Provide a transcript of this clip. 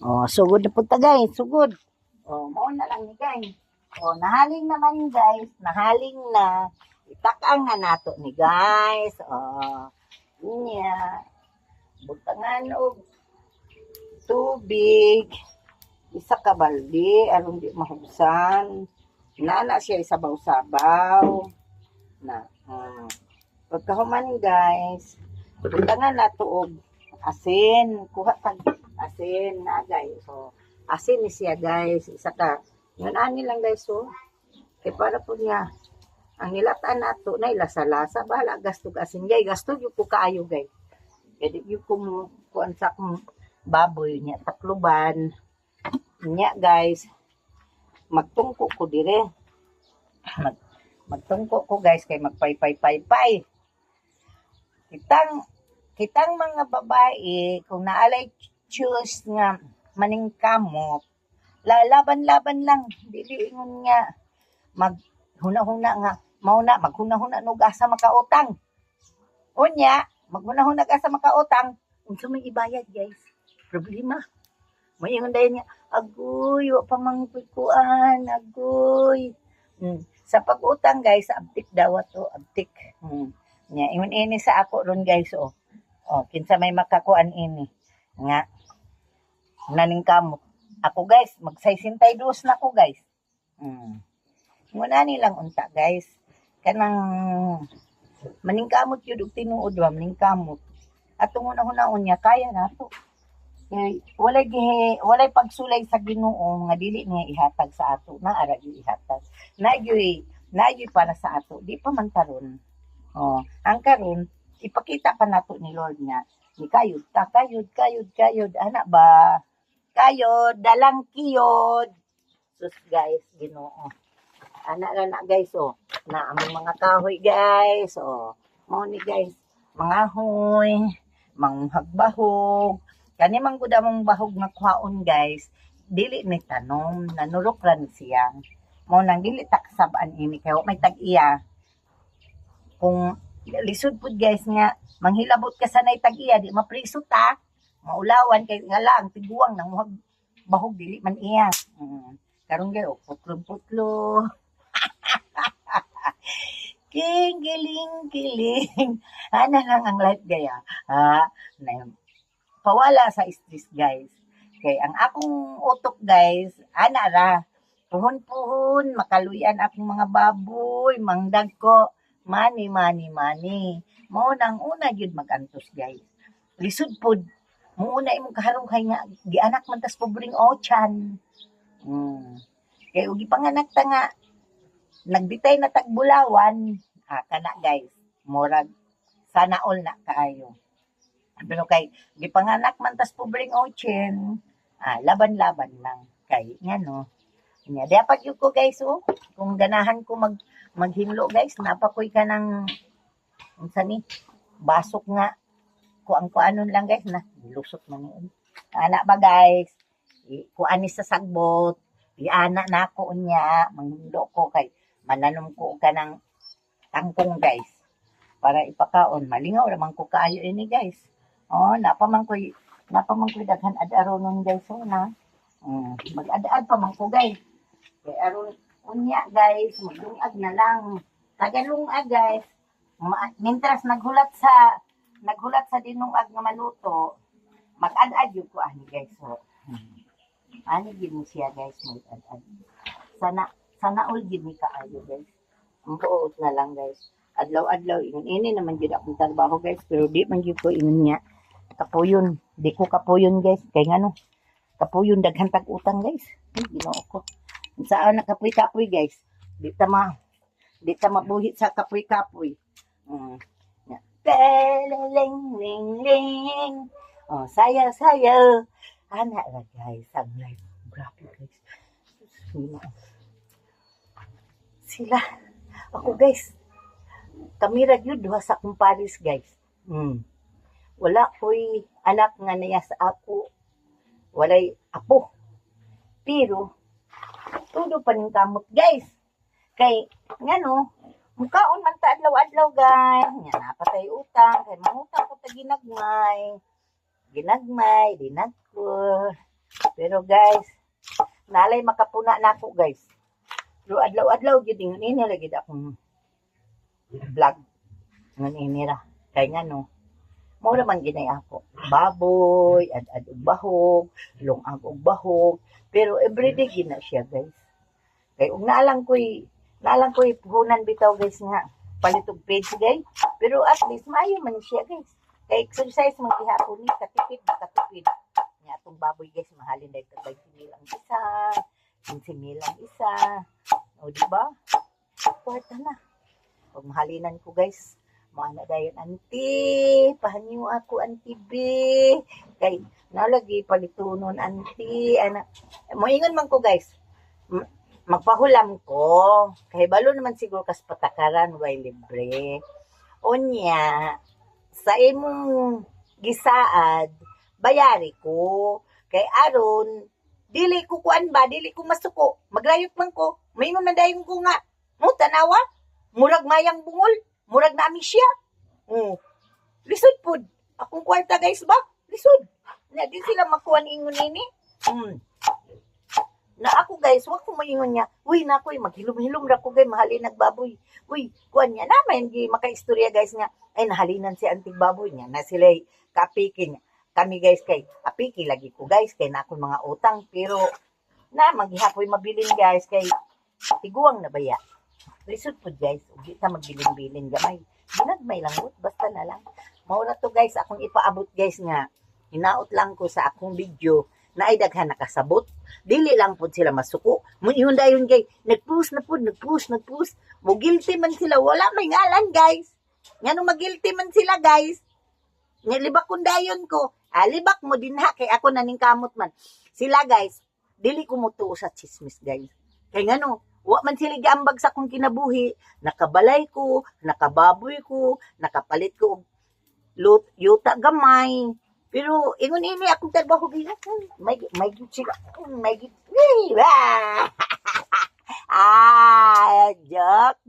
Oh, sugod na punta guys, sugod. Oh, mao na lang ni guys. Oh, nahaling naman guys, nahaling na. Itakang nga nato ni guys. Oh, niya. Butangan og tubig. Isa ka balde, aron di mahugsan. Nana siya isabaw-sabaw. Na, pagkahuman guys, butangan nato og asin. Kuha tag asin na guys. So, asin ni siya guys. Isa ka. Yun ani lang guys. So, kaya para po niya. Ang nilataan nato na ilasa-lasa. Bahala gastog asin guys. Gastog yung po kaayo guys. Kaya yung kuan sa akong baboy niya. Takluban. Niya guys. Magtungko ko dire. Magtungko ko guys. Kaya magpay-pay-pay-pay. Kitang mga babae, kung naalay choose nga maningkamot, lalaban-laban lang. Dili ingon nga maghuna-huna nga mauna maghuna-huna no asa makautang. Unya, maghuna-huna asa makautang, unsa may ibayad, guys? Problema. May ingon dayon nga, agoy, wa pa mangkuan, agoy. Sa pag-utang, guys, abtik daw to, abtik. Nya, ingon ini sa ako ron, guys, oh. Oh, kinsa may makakuan ini nga naningkamot. Ako guys, mag-62 na ko guys. Muna nilang unta guys. Kanang maningkamot yun og tinuod wa maningkamot. At una-hunaon niya kaya na to. Walay pagsulay sa Ginoo nga dili niya ihatag sa ato na ara ihatag. Nagyoy para sa ato, di pa man karon. Oh, ang karon ipakita pa nato ni Lord nga ni kayod ana ba kayod dalang kiyod sus guys Ginoo ana na guys oh na among mga kahoy guys oh mo ni guys mga hoy manghagbahog kani man gud among bahog nga kuhaon guys dili ni tanom nanurok ra ni siya mo nang dili taksab-an ini kay may tag-iya kung lisod pud guys nga manghilabot ka sanay tag-iya di mapriso ta maulawan kay nga lang tiguang nang bahog dili man iya karon gay putlo kiling ana lang ang life gaya pawala sa stress guys kay ang akong utok guys ana ra puhon makaluyan akong mga baboy mangdag ko Money. Mao nang una gyud magantos guys. Lisod pod. Mo una imong kaharong kay nga gianak man tas pobreng ochan. Kay ugi panganak ta nga nagbitay na tagbulawan. Kana guys. Murag sana all na kaayo. Pero kay gipanganak man tas pobreng ochan, laban-laban lang kay ngano. Nya dapat gyud ko guys oh. Kung ganahan ko maghinlo guys, napakoy ka ng unsa ni basok nga kuanon lang guys na lusot man yun. Ana ba guys? Kuan ni sa sagbot, iana na ako unya, manghinlo ko kay mananom ko ka ng tangkong guys. Para ipakaon, malingaw naman ko kaayo ini guys. Oh, napaman ko daghan ad-aron guys so na. Mag-ad-ad pa man ko guys. Kay aron unya guys, maglungag na lang. Tagalungag guys. Mintras naghulat sa dinungag nga maluto, mag-ad-ad yung ko ani guys. So, ani gid mo siya guys, mag-ad-ad. Sana all gid ni kaayo guys. Ang tuot na lang guys. Adlaw-adlaw ini naman gid akong trabaho guys, pero di man gid ko ingon niya. Kapuyon, di ko kapuyon guys. Kay ngano? Kapuyon daghan tag utang guys. Ginoo ko. Saan na kapoy-kapoy guys. Di ta mabuhit sa kapoy-kapoy. Ling. Oh, saya. Ana ra guys, ang life. Grabe guys. Sila. Ako guys. Kamera gyud duha sa kumparis guys. Wala ko'y anak nga niya sa ako. Walay apo. Pero todo pa ning kamot guys. Kay ngano, mukaon man ta adlaw-adlaw guys. Nya napatay utang kay mangutang ko ta ginagmay, dinagko. Pero guys, nalay makapuna na ako guys. Pero adlaw-adlaw gyud ini lagi akong vlog ngan inira. Kay nga no, mura man ginay ako. Baboy, ad og bahog, lungag og bahog, pero everyday gina siya guys. Kay ug naalang ko'y puhunan bitaw guys nga palit og page guys. Pero at least maayo man siya guys. Kay exercise man gihapon ni katipid. Nga atong baboy guys mahalin dahil tag 20 lang isa, 15 lang isa. O di ba? Kwarta na. Pag mahalinan ko guys, mana dayon auntie, pahanyo ako auntie B. Kay nalagi palitunon auntie, ana. Moingon man ko guys. Magpahulam ko. Kay balo naman siguro kas patakaran way libre. Onya, sa imong gisaad, bayari ko. Kay aron dili ko kuan ba, dili ko masuko. Maglayot man ko. Moingon man dayon ko nga. Mo tanawa, murag mayang bungol. Murag na siya. Lisod po. Akong kwarta guys ba? Lisod. Na di sila makuha ni ingon nini. Na ako guys, wag ko maingon niya. Uy, nakoy, maghilom-hilom ra ko guys, mahalin nagbaboy. Uy, kuan niya naman, hindi makaistorya guys nga. Ay, nahalinan si anting baboy niya. Na sila kapikin niya. Kami guys kay, apiki lagi ko guys, kay na akong mga utang. Pero, na, maghihapoy mabilin guys, kay tiguang na baya. Lisod po guys, ugit na magbilin-bilin gamay. Ginagmay lang ut, basta na lang. Maura to guys, akong ipaabot guys nga. Hinaot lang ko sa akong video na ay daghan nakasabot. Dili lang po sila masuko. Yun dayon kay, nagpush. Mo guilty man sila, wala may ngalan guys. Nga nung mag-guilty man sila guys. Nilibak kong dayon ko. Libak mo din ha, kay ako naning kamot man. Sila guys, dili ko mo tuo sa chismis guys. Kay nga no, wa man sila giambag sa akong kinabuhi, nakabalay ko, nakababoy ko, nakapalit ko yuta gamay. Pero ingon ini akong trabaho gina. May sila. Joke.